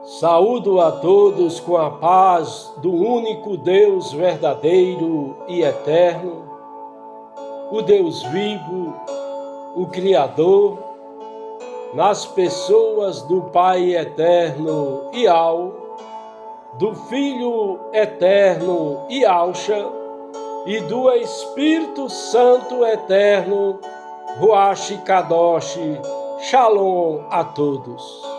Saúdo a todos com a paz do único Deus verdadeiro e eterno, o Deus vivo, o Criador, nas pessoas do Pai eterno Ial, do Filho eterno Ialcha e do Espírito Santo eterno Ruach Kadosh. Shalom a todos.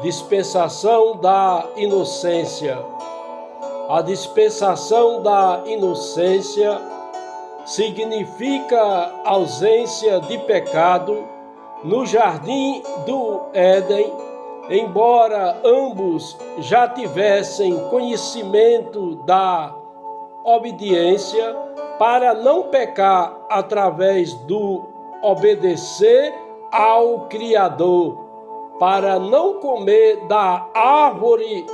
Dispensação da inocência. A dispensação da inocência significa ausência de pecado no jardim do Éden, embora ambos já tivessem conhecimento da obediência para não pecar através do obedecer ao Criador, para não comer da árvore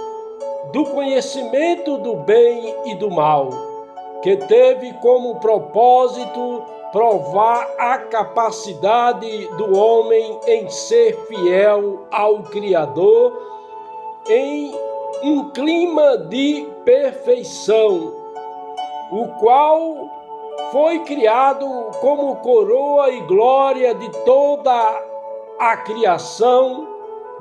do conhecimento do bem e do mal, que teve como propósito provar a capacidade do homem em ser fiel ao Criador em um clima de perfeição, o qual foi criado como coroa e glória de toda a criação,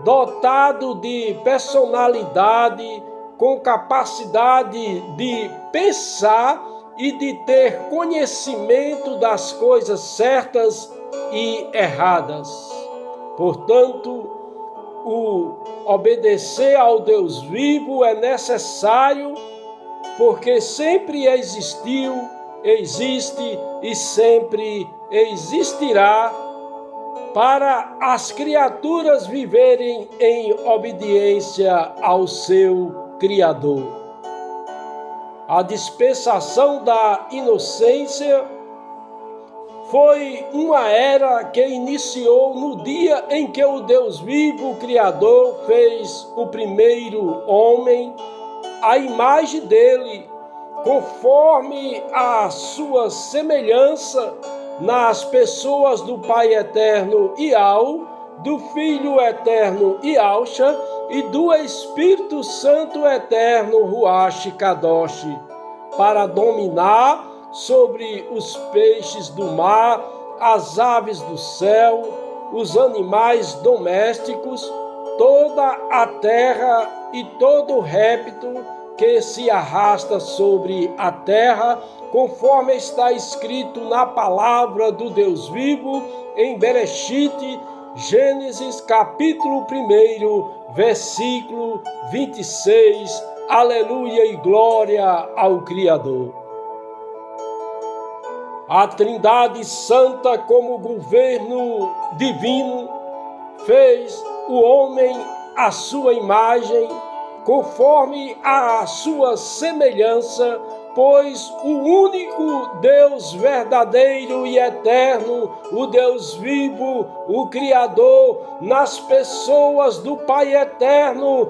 dotado de personalidade, com capacidade de pensar e de ter conhecimento das coisas certas e erradas. Portanto, o obedecer ao Deus vivo é necessário, porque sempre existiu, existe e sempre existirá, para as criaturas viverem em obediência ao seu Criador. A dispensação da inocência foi uma era que iniciou no dia em que o Deus vivo, o Criador, fez o primeiro homem, à imagem dele, conforme a sua semelhança, nas pessoas do Pai eterno Ial, do Filho eterno Ialcha e do Espírito Santo eterno Ruach Kadosh, para dominar sobre os peixes do mar, as aves do céu, os animais domésticos, toda a terra e todo réptil que se arrasta sobre a terra, conforme está escrito na palavra do Deus vivo em Bereshit, Gênesis capítulo 1, versículo 26. Aleluia e glória ao Criador. A Trindade Santa, como governo divino, fez o homem à sua imagem, conforme a sua semelhança, pois o único Deus verdadeiro e eterno, o Deus vivo, o Criador, nas pessoas do Pai eterno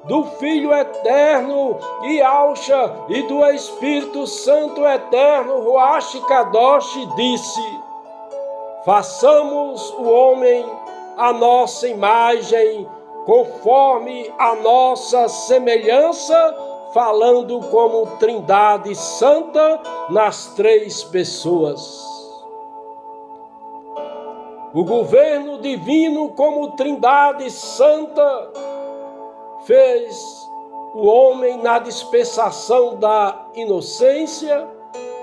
do Filho eterno Ialcha e do Espírito Santo eterno Ruach Kadosh, disse: façamos o homem à nossa imagem, conforme a nossa semelhança, falando como Trindade Santa nas três pessoas. O governo divino, como Trindade Santa, fez o homem na dispensação da inocência,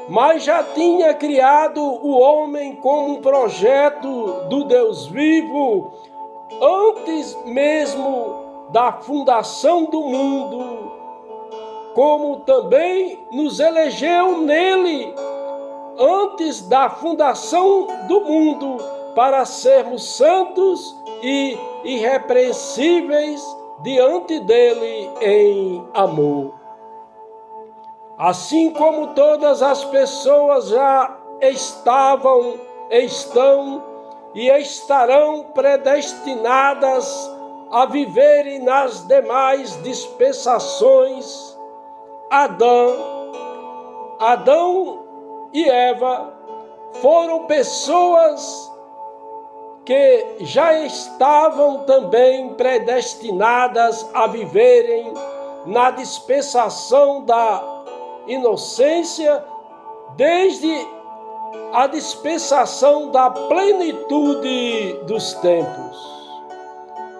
mas já tinha criado o homem como um projeto do Deus vivo, antes mesmo da fundação do mundo, como também nos elegeu nele, antes da fundação do mundo, para sermos santos e irrepreensíveis diante dele em amor. Assim como todas as pessoas já estão e estarão predestinadas a viverem nas demais dispensações, Adão e Eva foram pessoas que já estavam também predestinadas a viverem na dispensação da inocência, desde a dispensação da plenitude dos tempos.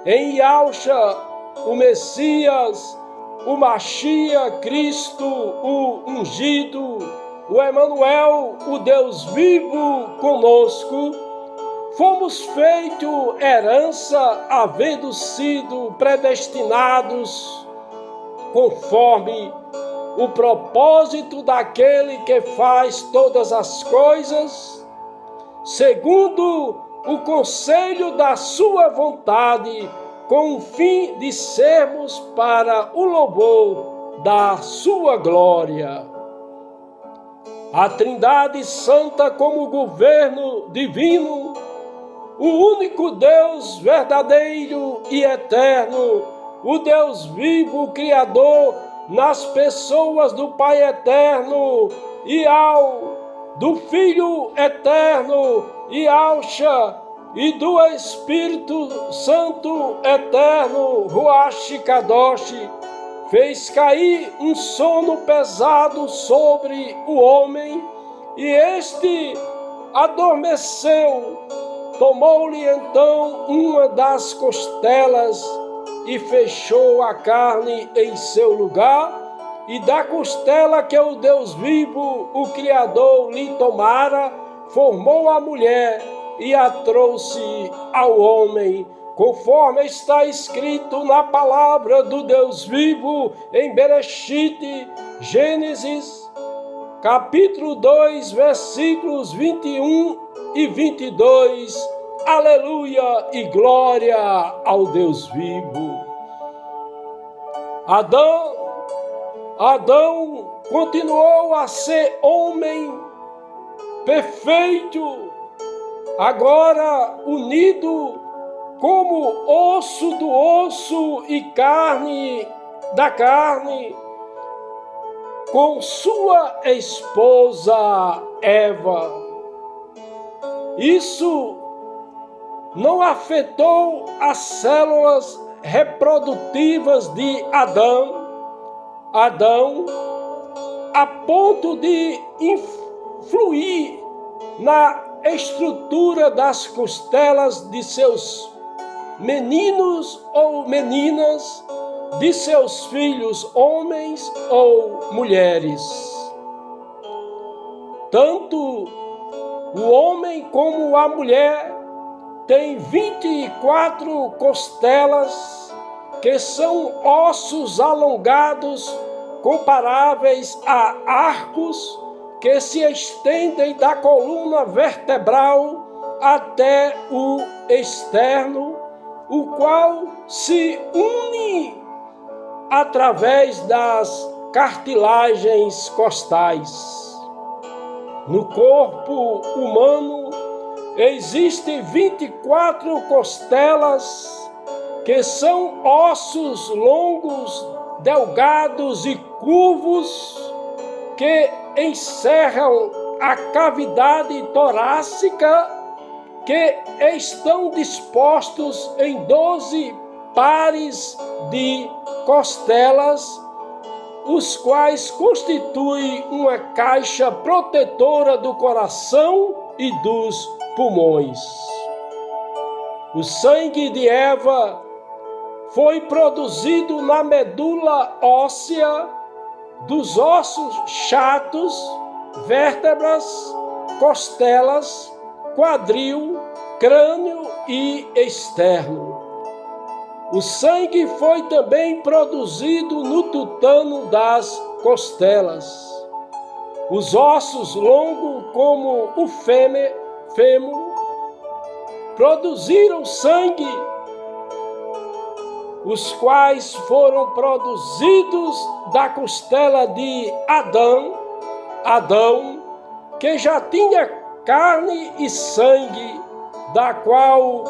Em Yahshua, o Messias, o Mashiach, Cristo, o ungido, o Emanuel, o Deus vivo conosco, fomos feitos herança, havendo sido predestinados conforme o propósito daquele que faz todas as coisas, segundo o conselho da sua vontade, com o fim de sermos para o louvor da sua glória. A Trindade Santa como governo divino, o único Deus verdadeiro e eterno, o Deus vivo, Criador, nas pessoas do Pai eterno e do Filho eterno e e do Espírito Santo eterno, Ruach Kadosh, fez cair um sono pesado sobre o homem, e este adormeceu. Tomou-lhe então uma das costelas e fechou a carne em seu lugar, e da costela que o Deus vivo, o Criador, lhe tomara, formou a mulher e a trouxe ao homem, conforme está escrito na palavra do Deus vivo em Bereshit, Gênesis, capítulo 2, versículos 21 e 22. Aleluia e glória ao Deus vivo. Adão continuou a ser homem perfeito, agora unido como osso do osso e carne da carne, com sua esposa Eva. Isso não afetou as células reprodutivas de Adão, a ponto de influir na estrutura das costelas de seus meninos ou meninas, de seus filhos homens ou mulheres. Tanto o homem como a mulher têm 24 costelas, que são ossos alongados comparáveis a arcos que se estendem da coluna vertebral até o externo, o qual se une através das cartilagens costais. No corpo humano existem 24 costelas, que são ossos longos, delgados e curvos, que encerram a cavidade torácica, que estão dispostos em 12 pares de costelas, os quais constituem uma caixa protetora do coração e dos pulmões. O sangue de Eva foi produzido na medula óssea dos ossos chatos, vértebras, costelas, quadril, crânio e externo. O sangue foi também produzido no tutano das costelas. Os ossos longos, como o fêmur, produziram sangue, os quais foram produzidos da costela de Adão, que já tinha carne e sangue, da qual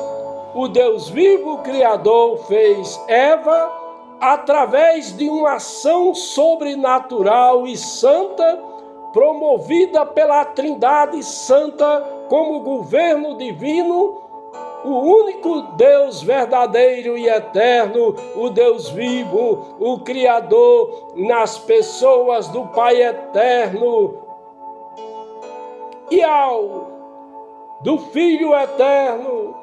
o Deus vivo Criador fez Eva, através de uma ação sobrenatural e santa, promovida pela Trindade Santa como governo divino, o único Deus verdadeiro e eterno, o Deus vivo, o Criador, nas pessoas do Pai eterno e do Filho eterno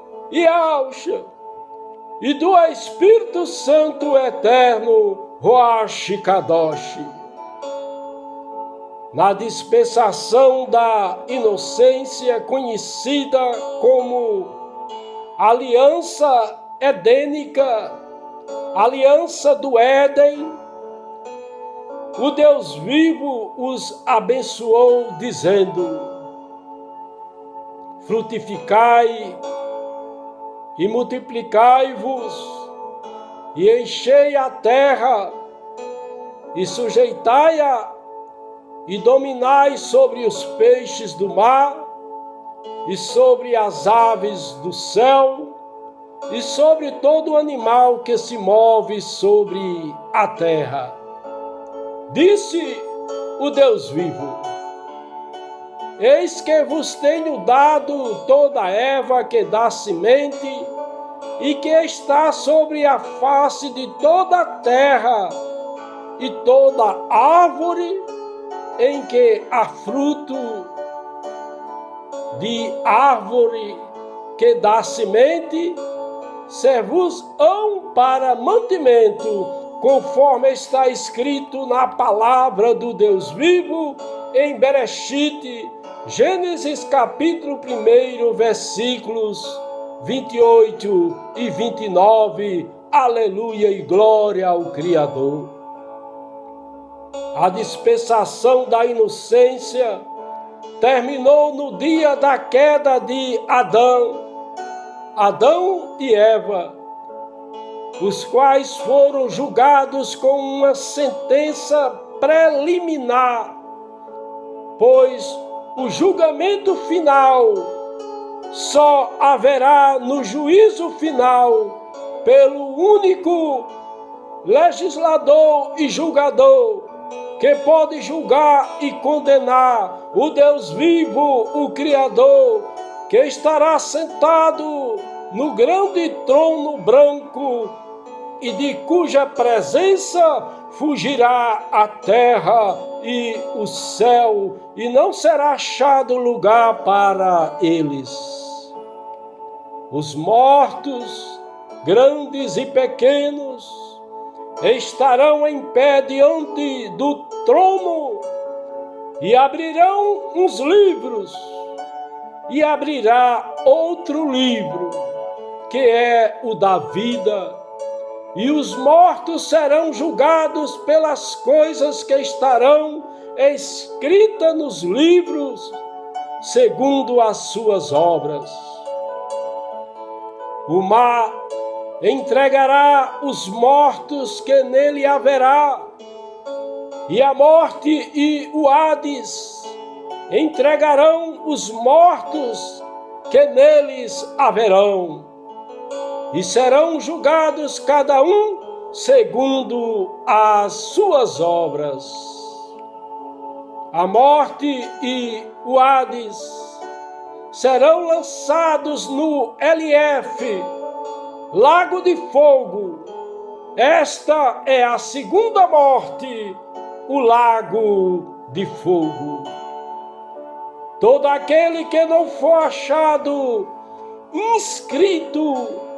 e do Espírito Santo eterno, Ruach Kadosh. Na dispensação da inocência, conhecida como aliança edênica, aliança do Éden, o Deus vivo os abençoou, dizendo: frutificai e multiplicai-vos, e enchei a terra, e sujeitai-a, e dominai sobre os peixes do mar, e sobre as aves do céu, e sobre todo animal que se move sobre a terra. Disse o Deus vivo: eis que vos tenho dado toda erva que dá semente, e que está sobre a face de toda a terra, e toda árvore em que há fruto de árvore que dá semente, servos-ão para mantimento, conforme está escrito na palavra do Deus vivo, em Bereshit, Gênesis capítulo 1, versículos 28 e 29, aleluia e glória ao Criador. A dispensação da inocência terminou no dia da queda de Adão e Eva, os quais foram julgados com uma sentença preliminar, pois o julgamento final só haverá no juízo final pelo único legislador e julgador que pode julgar e condenar, o Deus vivo, o Criador, que estará sentado no grande trono branco e de cuja presença fugirá a terra e o céu, e não será achado lugar para eles. Os mortos, grandes e pequenos, estarão em pé diante do trono e abrirão uns livros, e abrirá outro livro, que é o da vida, e os mortos serão julgados pelas coisas que estarão escritas nos livros, segundo as suas obras. O mar entregará os mortos que nele haverá, e a morte e o Hades entregarão os mortos que neles haverão, e serão julgados cada um segundo as suas obras. A morte e o Hades serão lançados no Elife, lago de fogo. Esta é a segunda morte, o lago de fogo. Todo aquele que não for achado inscrito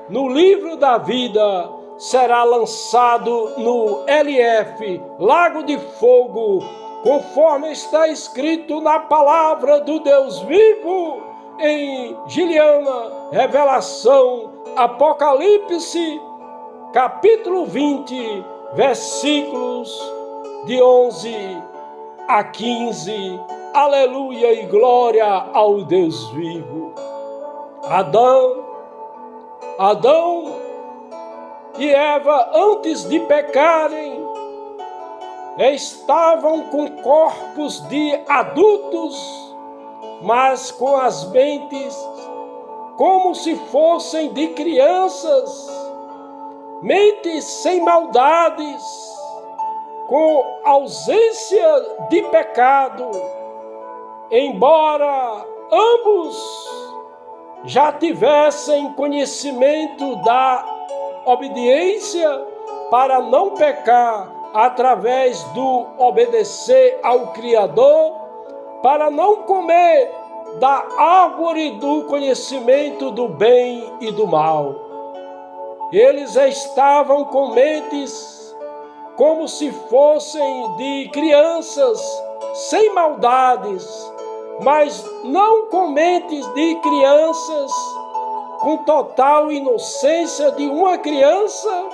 no livro da vida será lançado no Elife, lago de fogo, conforme está escrito na palavra do Deus vivo, em Giliana, Revelação, Apocalipse, capítulo 20, versículos de 11 a 15. Aleluia e glória ao Deus vivo. Adão e Eva, antes de pecarem, estavam com corpos de adultos, mas com as mentes como se fossem de crianças, mentes sem maldades, com ausência de pecado, embora ambos já tivessem conhecimento da obediência para não pecar através do obedecer ao Criador, para não comer da árvore do conhecimento do bem e do mal. Eles estavam com mentes como se fossem de crianças, sem maldades, mas não com mentes de crianças, com total inocência de uma criança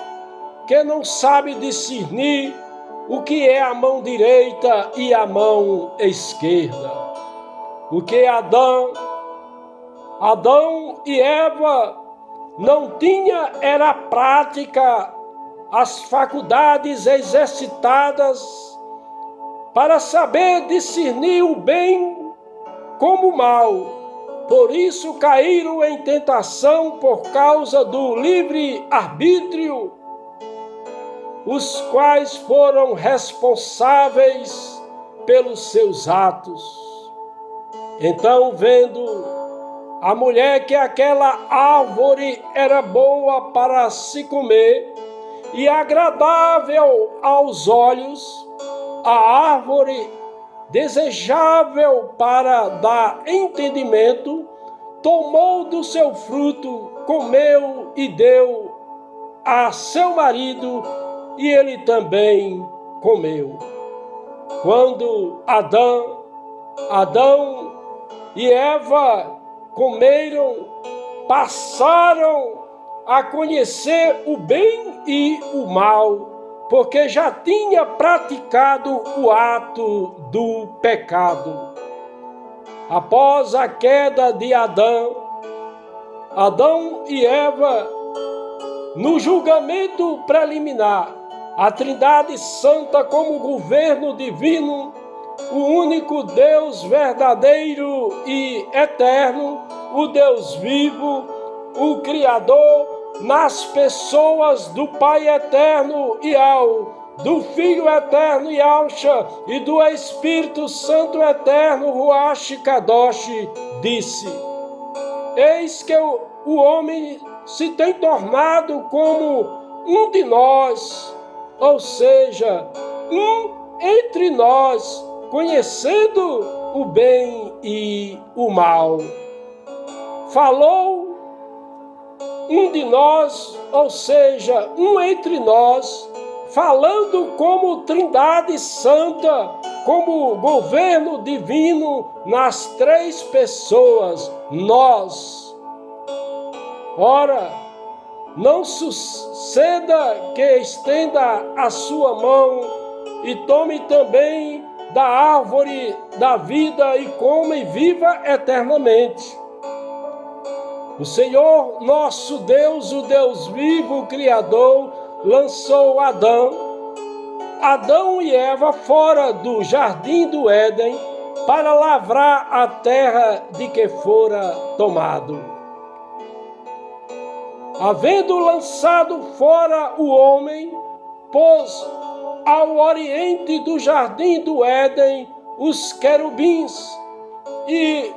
que não sabe discernir o que é a mão direita e a mão esquerda. O que Adão e Eva não tinha era a prática, as faculdades exercitadas para saber discernir o bem como o mal. Por isso caíram em tentação por causa do livre-arbítrio, os quais foram responsáveis pelos seus atos. Então, vendo a mulher que aquela árvore era boa para se comer e agradável aos olhos, a árvore desejável para dar entendimento, tomou do seu fruto, comeu e deu a seu marido, e ele também comeu. Quando Adão e Eva comeram, passaram a conhecer o bem e o mal, porque já tinha praticado o ato do pecado. Após a queda de Adão e Eva, no julgamento preliminar, a Trindade Santa como governo divino, o único Deus verdadeiro e eterno, o Deus vivo, o Criador, nas pessoas do Pai eterno e do Filho eterno Yahshua e do Espírito Santo eterno Ruach Kadosh, disse: eis que o homem se tem tornado como um de nós, ou seja, um entre nós, conhecendo o bem e o mal. Falou um de nós, ou seja, um entre nós, falando como Trindade Santa, como governo divino nas três pessoas, nós. Ora, não suceda que estenda a sua mão e tome também da árvore da vida e coma e viva eternamente. O Senhor, nosso Deus, o Deus vivo, o Criador, lançou Adão e Eva fora do jardim do Éden para lavrar a terra de que fora tomado. Havendo lançado fora o homem, pôs ao oriente do jardim do Éden os querubins e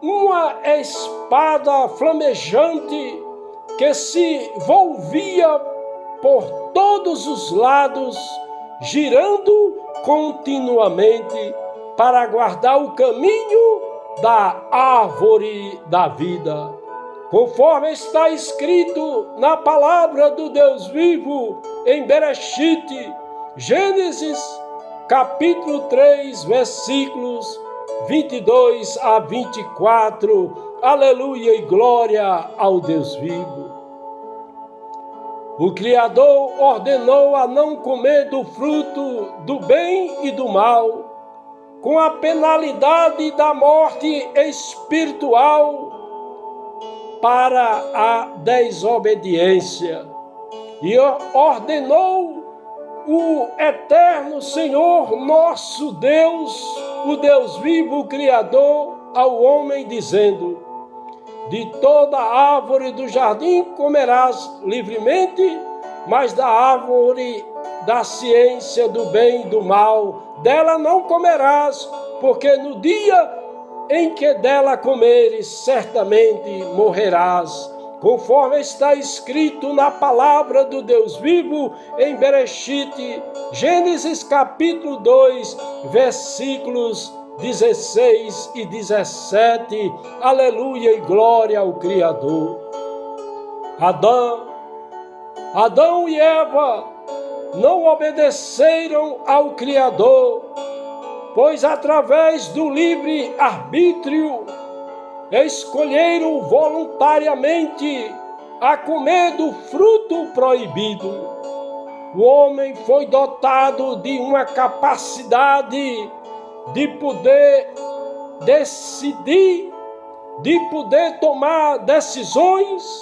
uma espada flamejante que se volvia por todos os lados, girando continuamente para guardar o caminho da árvore da vida. Conforme está escrito na palavra do Deus vivo em Bereshit, Gênesis, capítulo 3, versículos 22 a 24, aleluia e glória ao Deus vivo. O Criador ordenou a não comer do fruto do bem e do mal, com a penalidade da morte espiritual para a desobediência, e ordenou o eterno Senhor, nosso Deus, o Deus vivo, o Criador, ao homem, dizendo: de toda árvore do jardim comerás livremente, mas da árvore da ciência do bem e do mal, dela não comerás, porque no dia em que dela comeres, certamente morrerás, conforme está escrito na palavra do Deus vivo em Bereshit, Gênesis capítulo 2, versículos 16 e 17. Aleluia e glória ao Criador. Adão e Eva não obedeceram ao Criador, pois através do livre arbítrio escolheram voluntariamente a comer do fruto proibido. O homem foi dotado de uma capacidade de poder decidir, de poder tomar decisões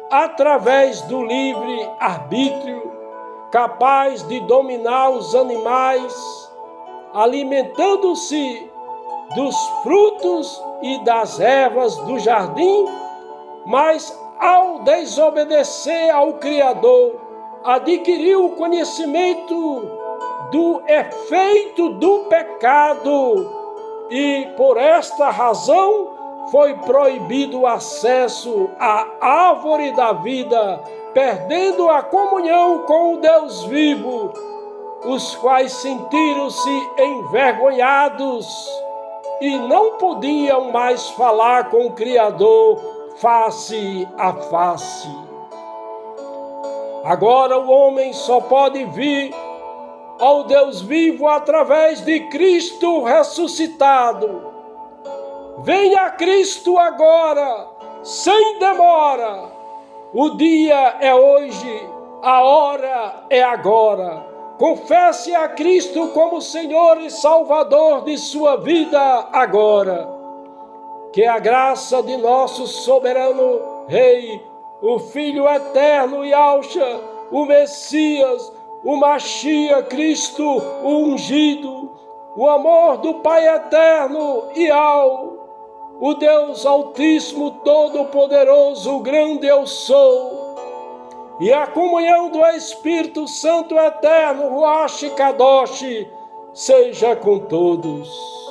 através do livre arbítrio, capaz de dominar os animais, alimentando-se dos frutos e das ervas do jardim, mas ao desobedecer ao Criador, adquiriu o conhecimento do efeito do pecado e, por esta razão, foi proibido o acesso à árvore da vida, perdendo a comunhão com o Deus vivo, os quais sentiram-se envergonhados e não podiam mais falar com o Criador face a face. Agora o homem só pode vir ao Deus vivo através de Cristo ressuscitado. Venha a Cristo agora, sem demora. O dia é hoje, a hora é agora. Confesse a Cristo como Senhor e Salvador de sua vida agora. Que a graça de nosso soberano Rei, o Filho eterno Yahushua, o Messias, o Machia, Cristo, o ungido, o amor do Pai eterno Yahweh, o Deus Altíssimo, Todo-Poderoso, o grande eu sou, e a comunhão do Espírito Santo eterno, Ruach Kadosh, seja com todos.